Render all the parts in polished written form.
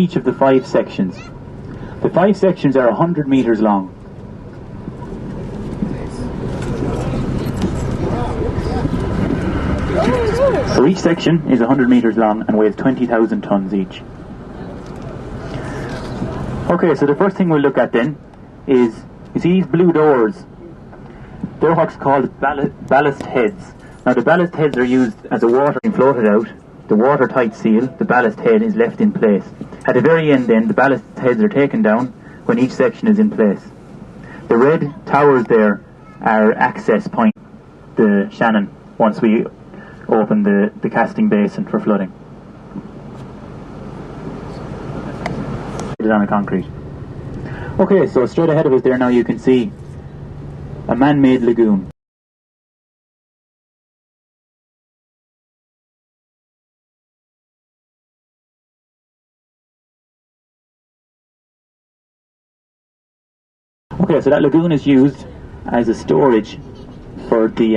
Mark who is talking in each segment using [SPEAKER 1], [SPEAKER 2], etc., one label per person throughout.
[SPEAKER 1] each of the 5 sections. The 5 sections are 100 metres long. So each section is 100 metres long and weighs 20,000 tonnes each. Okay, so the first thing we'll look at then is, you see these blue doors? They're what's called ballast heads. Now the ballast heads are used as a water being floated out. The watertight seal, the ballast head, is left in place. At the very end then, the ballast heads are taken down when each section is in place. The red towers there are access points to the Shannon once we open the casting basin for flooding. On the concrete. Okay, so straight ahead of us there now you can see a man-made lagoon. Okay, so that lagoon is used as a storage for the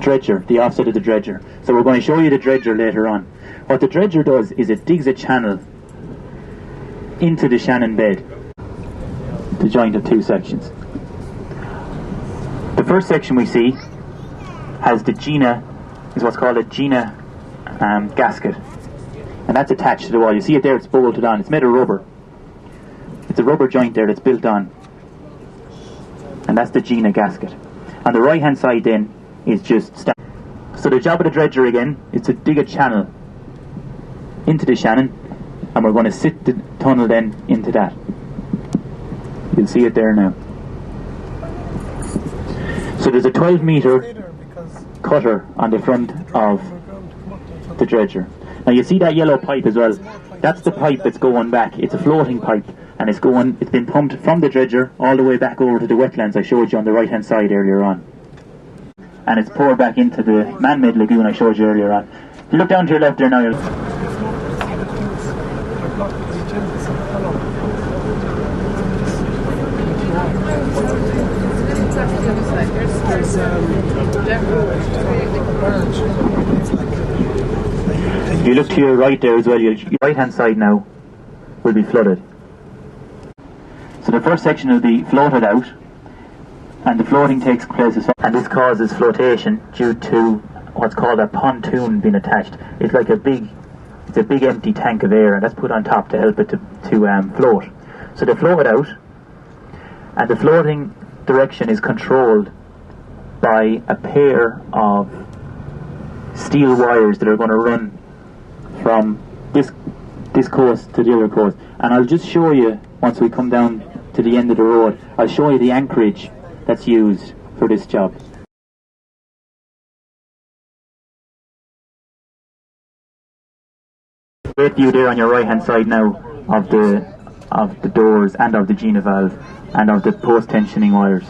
[SPEAKER 1] dredger, the offset of the dredger. So we're going to show you the dredger later on. What the dredger does is it digs a channel into the Shannon bed, the joint of 2 sections. The first section we see has the Gina, is what's called a Gina gasket, and that's attached to the wall. You see it there, it's bolted on, it's made of rubber. It's a rubber joint there that's built on, and that's the Gina gasket. On the right hand side then is just so the job of the dredger again is to dig a channel into the Shannon, and we're going to sit the tunnel then into that. You'll see it there now. So there's a 12-metre cutter on the front of the dredger. Now you see that yellow pipe as well. That's the pipe that's going back. It's a floating pipe, and it's been pumped from the dredger all the way back over to the wetlands I showed you on the right hand side earlier on. And it's poured back into the man-made lagoon I showed you earlier on. If you look down to your left there now, you look to your right there as well. Your right hand side now will be flooded. So the first section will be floated out, and the floating takes place and this causes flotation due to what's called a pontoon being attached. It's like a big empty tank of air, and that's put on top to help it to float. So they float it out, and the floating direction is controlled by a pair of steel wires that are going to run from this coast to the other coast. And I'll just show you, once we come down to the end of the road, I'll show you the anchorage that's used for this job. Great view there on your right hand side now of the doors and of the Gina valve and of the post tensioning wires.